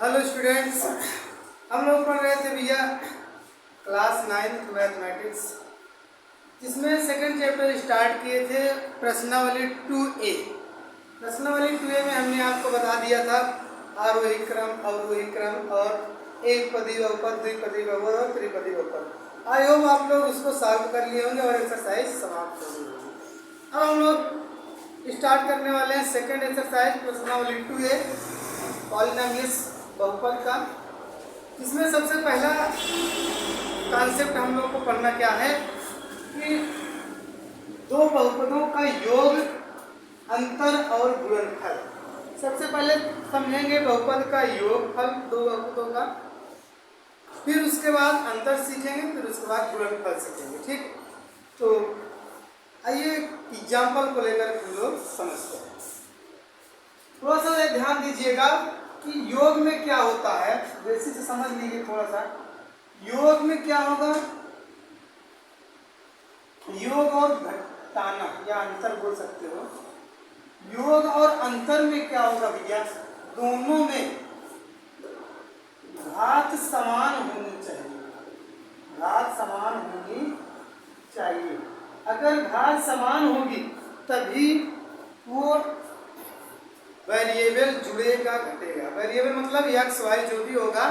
Hello students, हम लोग पढ़ रहे थे भैया क्लास 9 मैथमेटिक्स, जिसमें सेकंड चैप्टर स्टार्ट किए थे प्रश्नावली 2A। प्रश्नावली 2A में हमने आपको बता दिया था आरोही क्रम, अवरोही क्रम और एक पदी बहुपद, द्विपदी बहुपद और त्रिपदी बहुपद। आई होप आप लोग उसको सॉल्व कर लिए होंगे और एक्सरसाइज समाप्त हो गई होगी। अब हम लोग स्टार्ट करने वाले हैं सेकंड एक्सरसाइज प्रश्नावली 2A पॉलिनोमियल्स बहुपद का। इसमें सबसे पहला कॉन्सेप्ट हम लोग को पढ़ना क्या है कि दो बहुपदों का योग, अंतर और गुणनफल। सबसे पहले समझेंगे बहुपद का योगफल दो बहुपदों का, फिर उसके बाद अंतर सीखेंगे, फिर उसके बाद गुणनफल सीखेंगे। ठीक, तो आइए एग्जाम्पल को लेकर हम लोग समझते हैं। थोड़ा सा ध्यान दीजिएगा कि योग में क्या होता है, बेसिक से समझ लीजिए थोड़ा सा। योग में क्या होगा, योग और घटाना या अंतर बोल सकते हो। योग और अंतर में क्या होगा भैया, दोनों में घात समान होनी चाहिए। घात समान होनी चाहिए। अगर घात समान होगी तभी वो वेरिएबल जुड़ेगा घटेगा। वेरिएबल मतलब एक्स वाई जो भी होगा,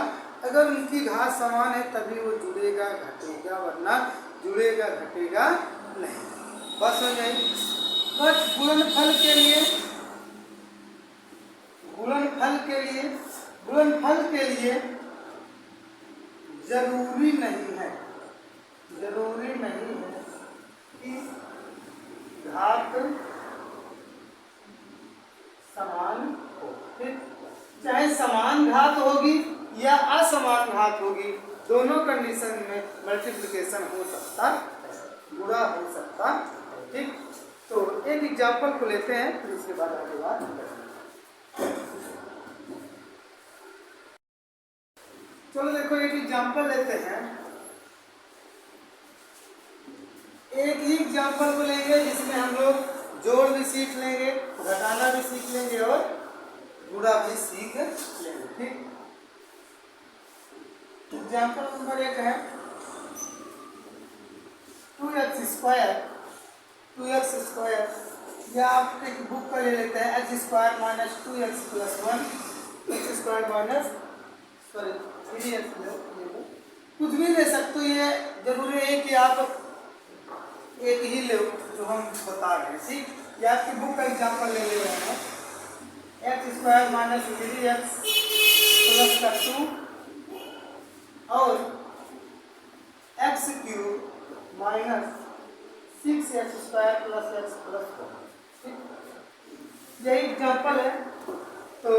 अगर उनकी घात समान है तभी वो जुड़ेगा घटेगा, वरना जुड़ेगा घटेगा नहीं। बस समझ आई। बट गुणनफल के लिए जरूरी नहीं है कि घात समान हो। ठीक, चाहे समान घात होगी या असमान घात होगी, दोनों कंडीशन में मल्टीप्लिकेशन हो सकता है, गुणा हो सकता है। ठीक, तो एक एग्जांपल को लेते हैं, फिर उसके बाद आगे बात करेंगे। चलो देखो, एक एग्जांपल लेते हैं। एक ही एग्जांपल को लेंगे जिसमें हम लोग जोड़ भी सीख लेंगे, घटाना भी सीख लेंगे और गुणा भी सीख लेंगे। ठीक, एग्जाम्पल नंबर 1 है 2x स्क्वायर, या आप एक बुक का ले लेते हैं x square minus 2x plus 1, x square minus 3x, कुछ भी ले सकते हो। ये जरूरी है कि आप एक ही ले जो हम बता रहे हैं। ठीक, ये आपकी बुक का एग्जाम्पल ले रहे हैं, x square minus 3x plus का 2 और x cube minus 6x square plus x plus 4। यही एग्जाम्पल है। तो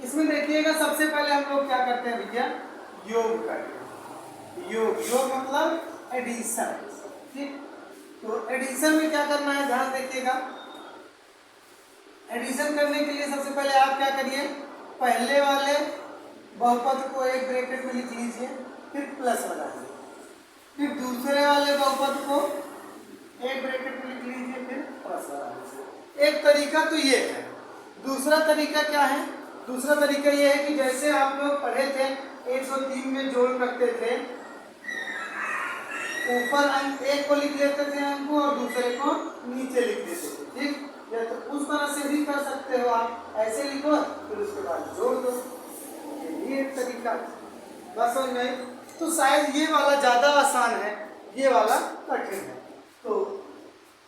इसमें देखिएगा, सबसे पहले हम लोग क्या करते हैं भैया, योग करते हैं। योग मतलब एडिशन। ठीक, तो एडिशन में क्या करना है, ध्यान देखिएगा। एडिशन करने के लिए सबसे पहले आप क्या करिए, पहले वाले बहुपद को एक ब्रैकेट में लिख लीजिए, फिर प्लस लगाइए, फिर दूसरे वाले बहुपद को एक ब्रैकेट में लिख लीजिए, फिर प्लस लगा लीजिए। एक तरीका तो ये है। दूसरा तरीका क्या है, दूसरा तरीका ये है कि जैसे आप लोग पढ़े थे 103 में जोड़ करते थे, ऊपर अंक एक को लिख लेते थे अंक को और दूसरे को नीचे लिख देते थे। ठीक, या तो उस तरह से भी कर सकते हो, आप ऐसे लिखो फिर उसके बाद जोड़ दो, ये एक तरीका। बस समझ में। तो शायद ये वाला ज्यादा आसान है, ये वाला कठिन है। तो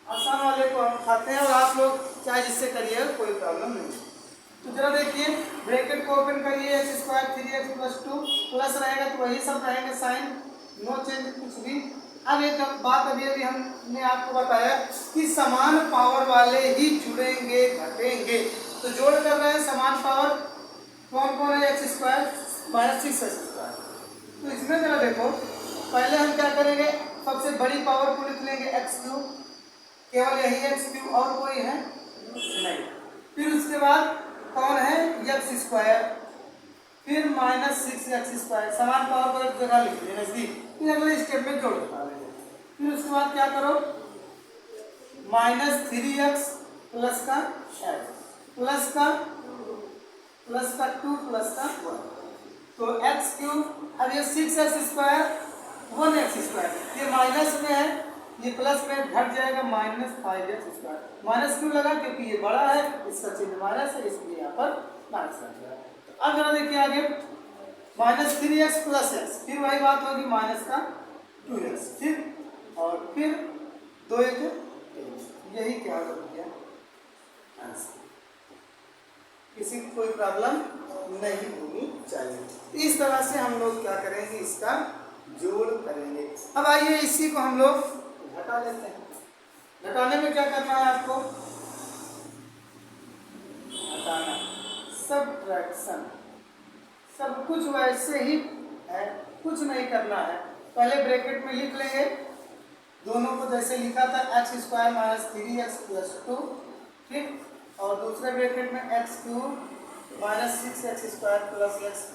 आसान वाले को हम खाते हैं और आप लोग चाहे जिससे करिए कोई प्रॉब्लम नहीं। तो जरा देखिए, ब्रैकेट को ओपन करिए, x square 3x plus 2 plus रहेगा तो वही सब रहेंगे, साइन नो चेंज कुछ भी। अब एक बात अभी हमने आपको बताया कि समान पावर वाले ही जुड़ेंगे घटेंगे। तो जोड़ कर रहे हैं, समान पावर कौन कौन है, x square minus 6x square. तो इसमें जरा देखो, पहले हम क्या करेंगे, सबसे बड़ी पावर को लिख लेंगे एक्स क्यूब, केवल यही एक्स क्यूब और कोई है नहीं। फिर उसके बाद कौन है, एक्स स्क्वायर, फिर माइनस 6x स्क्वायर, समान पावर को एक जगह लिख लेना नजदीक, फिर अगले स्टेप में जोड़ देना। फिर उसके बाद क्या करो, माइनस 3x प्लस का x प्लस का प्लस का 2 प्लस का 1, तो एक्स क्यूब। अब ये 6x² 1x², ये माइनस में है, ये प्लस में घट जाएगा, -5x²। माइनस क्यों लगा? क्योंकि ये बड़ा है, इसका चिन्ह माइनस है, इसलिए यहाँ पर माइनस लग गया। तो अब जरा देखिए आगे, -3x + x, फिर वही बात होगी, माइनस का 2x, फिर और फिर 2 × 3, यही क्या हो गया आंसर। किसी को कोई प्रॉब्लम नहीं होनी चाहिए। इस तरह से हम लोग क्या करेंगे, इसका जोड़ करेंगे। अब आइए इसी को हम लोग घटा लेते हैं। घटाने में क्या करना है आपको? घटाना, सब्ट्रैक्शन, सब कुछ वैसे ही है, कुछ नहीं करना है। पहले ब्रैकेट में लिख लेंगे दोनों को, जैसे लिखा था x² - 3x + 2, ठीक, और दूसरे ब्रैकेट में x³ - 6x² + x +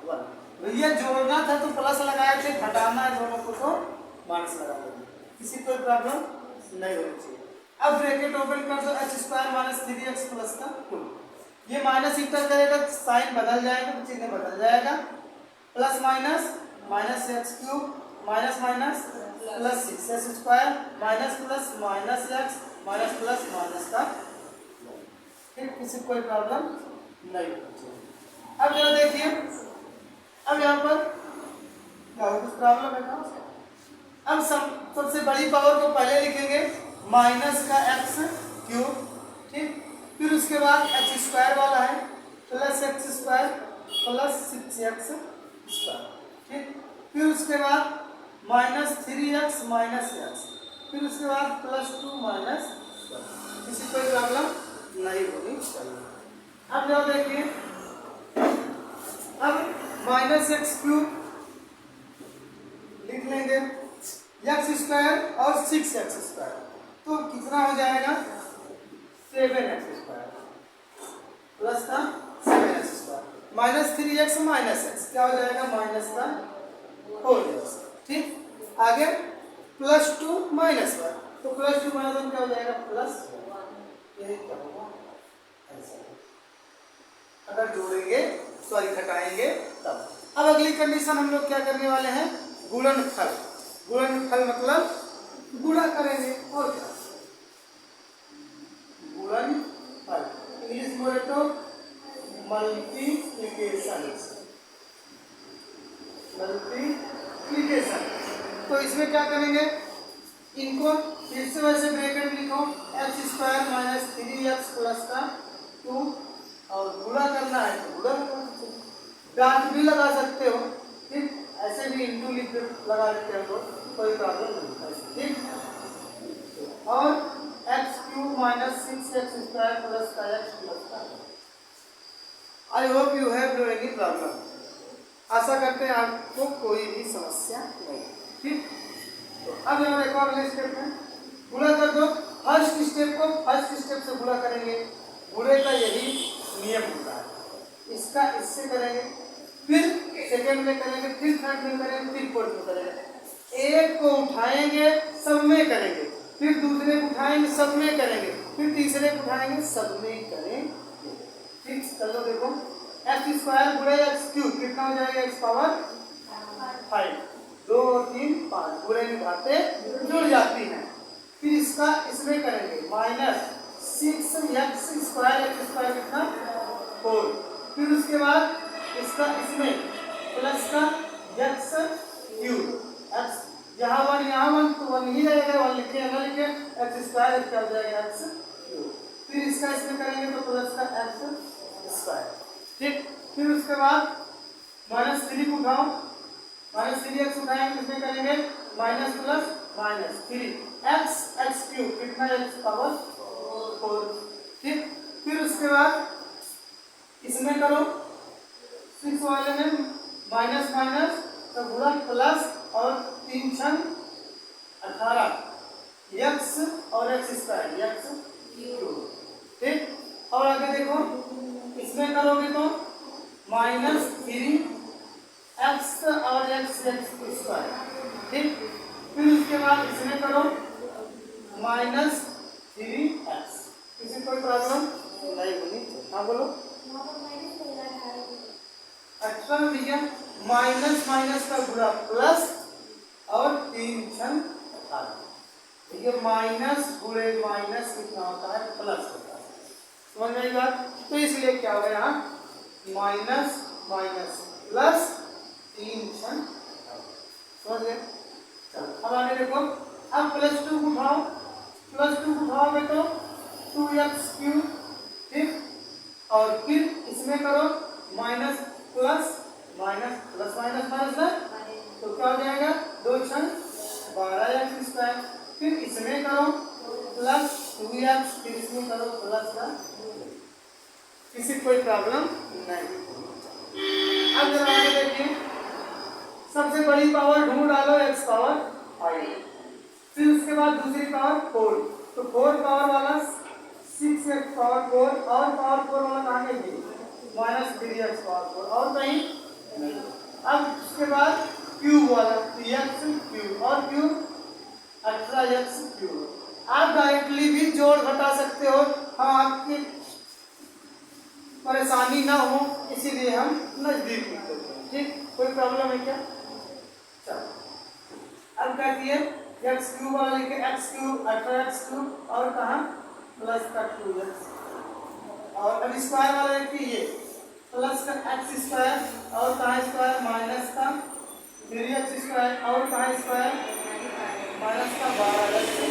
1। भैया जोड़ना था तो प्लस लगाए थे, घटाना है दोनों को तो माइनस लगा देंगे, किसी कोई प्रॉब्लम नहीं होनी चाहिए। अब ब्रैकेट ओपन कर दो, x² - 3x + 2, ये माइनस इंटर करेगा, साइन बदल जाएगा, चिन्ह बदल जाएगा, plus minus -x³ minus minus plus 6x² minus plus minus x minus plus minus का, ठीक, किसी कोई प्रॉब्लम नहीं होती। अब जरा देखिए, अब यहाँ पर क्या कुछ प्रॉब्लम है क्या? अब सबसे बड़ी पावर को पहले लिखेंगे, माइनस का x³, ठीक, फिर उसके बाद x² वाला है प्लस x² प्लस 6x², ठीक, फिर उसके बाद -3x माइनस x, फिर उसके बाद +2 माइनस 1, किसी कोई प्रॉब्लम नहीं होनी चाहिए। अब जो देखिए, अब -x³ लिख लेंगे, x² और 6x², तो कितना हो जाएगा? 7x² प्लस का 7x², -3x माइनस x क्या हो जाएगा? माइनस का 4x, ठीक, आगे +2 माइनस 1, तो +2 माइनस 1 क्या हो जाएगा? +1, यही क्या होगा ऐसा, अगर जोड़ेंगे सॉरी घटाएंगे तब। अब अगली कंडीशन हम लोग क्या करने वाले हैं? गुणनफल। गुणनफल मतलब गुणा करेंगे, और क्या? गुणनफल, इंग्लिश बोले तो मल्टीप्लिकेशन, मल्टीप्लिकेशन। तो इसमें क्या करेंगे, इनको फिर से वैसे ब्रैकेट में लिखो, x² - 3x + 2, और गुणा करना है तो गुणा डाट भी लगा सकते हो, ठीक, ऐसे भी इंटू लगा देते हो, कोई प्रॉब्लम नहीं है, ठीक, और x³ - 6x² + x + 1। I hope you have no any problem. आशा करते हैं आपको कोई भी समस्या नहीं, ठीक। तो अब यहाँ देखो अगले स्टेप में गुणा कर दो, फर्स्ट स्टेप को फर्स्ट स्टेप से गुणा करेंगे, गुणे का यही नियम होता है, इसका इससे करेंगे, फिर सेकंड में करेंगे, फिर थर्ड में करेंगे, फिर फोर्थ में करेंगे। एक को उठाएंगे सब में करेंगे, फिर दूसरे को उठाएंगे सब में करेंगे, फिर तीसरे को उठाएंगे सब में करेंगे, ठीक। चलो देखो, x² गुणे x³ कितना हो जाएगा? x⁵, 2 और 3 5, गुणे में बातें जुड़ जाती हैं। फिर इसका इसमें करेंगे, -6x² कितना? 4, फिर उसके बाद इसका इसमें प्लस का x³ x, यहाँ 1 तो 1 ही रहेगा, 1 लिखे या ना लिखे, x² क्या हो जाएगा? x³, फिर इसका इसमें करेंगे तो प्लस का x², ठीक, फिर उसके बाद -3 को उठाओ, -3x उठाएंगे, इसमें करेंगे minus plus minus 3x x³ कितना? x⁴, ठीक, फिर उसके बाद इसमें करो 6 वाले में माइनस माइनस तो गुणा प्लस, और 3 × 18 x और x² x³, ठीक, और आगे देखो इसमें करोगे तो -3x और x², ठीक, फिर उसके बाद इसमें करो -3x, किसी कोई प्रॉब्लम नहीं होनी। हाँ बोलो। 18 में भैया माइनस माइनस का गुणा प्लस और 3 छन 18। ये माइनस गुणे माइनस कितना होता है, प्लस होता है। समझ में आई बात? तो इसलिए क्या होगा यहाँ माइनस माइनस प्लस 3 छन। समझ गए? अब आगे देखो, अब प्लस 2 को उठाओ, प्लस 2 को उठाओगे तो 2x3, ठीक, और फिर इसमें करो minus plus minus plus minus minus ना, तो क्या हो जाएगा 2 छन 12x²। फिर इसमें करो प्लस 2x, फिर इसमें करो प्लस का, किसी कोई प्रॉब्लम नहीं। अब जरा आगे देखिए, सबसे बड़ी पावर ढूंढ डालो x पावर 5, फिर उसके बाद दूसरी पावर 4, तो 4 पावर वाला 6x पावर 4 और पावर 4 वाला कहाँ गई माइनस 3x पावर 4 और कहीं नहीं। अब उसके बाद क्यूब वाला 3x क्यूब और क्यूब 18x क्यूब। आप डायरेक्टली भी जोड़ घटा सकते हो, हम आपकी परेशानी ना हो इसीलिए हम नजदीक लिखते हैं, ठीक, कोई प्रॉब्लम है क्या? चलो अब क्या किए, x क्यूब वाला लिखे x क्यूब 18x क्यूब और कहाँ प्लस का 2x, और अब स्क्वायर वाला लिखिए ये प्लस का x² और कहाँ स्क्वायर माइनस का 3x² और कहाँ स्क्वायर माइनस का 12x²,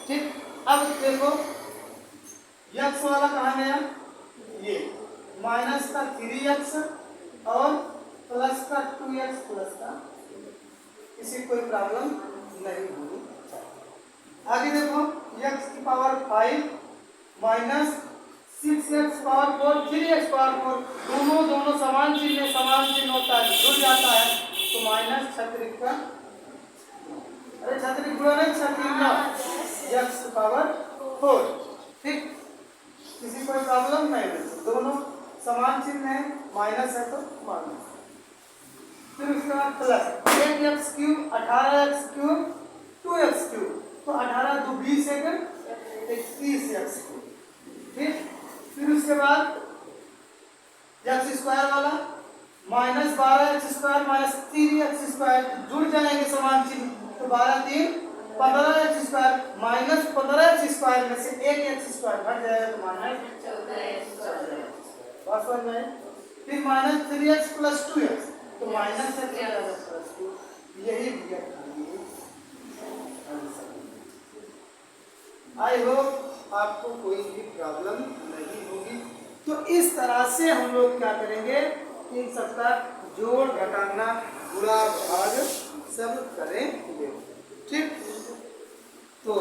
ठीक। अब देखो x वाला कहाँ गया, ये माइनस का 3x और प्लस का 2x प्लस का, किसी कोई प्रॉब्लम नहीं होगी। आगे देखो x की power 5 minus 6x power 4 3x power 4, दोनों समान चिन्ह होता है, जुड़ जाता है तो माइनस 36 का, अरे 36 गुणा नहीं 36 x पावर 4, ठीक, किसी कोई प्रॉब्लम नहीं है, दोनों समान चिन्ह है, माइनस है तो माइनस। फिर उसके बाद plus 8x cube 18x cube 2x cube, तो 18 2 20 है 31x क्यूब, ठीक। फिर उसके बाद x² वाला माइनस 12x² माइनस 3x² जुड़ जाएंगे समान चिन्ह, तो 12 3 15x² माइनस 15x² में से 1x² घट जाएगा तो माइनस 14x, बस समझ में। फिर माइनस 3x प्लस 2x तो माइनस से प्लस 2, यही दिया। आई होप आपको कोई भी प्रॉब्लम नहीं होगी। तो इस तरह से हम लोग क्या करेंगे, इन सबका जोड़ घटाना गुणा भाग सब करेंगे, ठीक। तो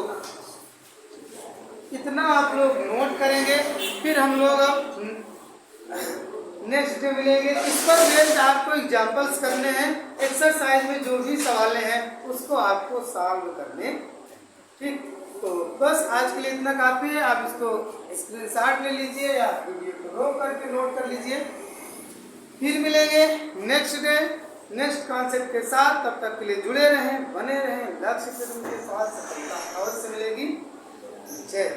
इतना आप लोग नोट करेंगे, फिर हम लोग अब नेक्स्ट डे मिलेंगे। इस पर बेस्ड आपको एग्जाम्पल्स करने हैं, एक्सरसाइज में जो भी सवाल हैं उसको आपको सॉल्व करने, ठीक। तो बस आज के लिए इतना काफ़ी है, आप इसको स्क्रीनशॉट ले लीजिए या वीडियो को रोक करके नोट कर लीजिए। फिर मिलेंगे नेक्स्ट डे नेक्स्ट कॉन्सेप्ट के साथ, तब तक के लिए जुड़े रहें, बने रहें, लक्ष्य से उनके साथ सफलता अवश्य मिलेगी। जय।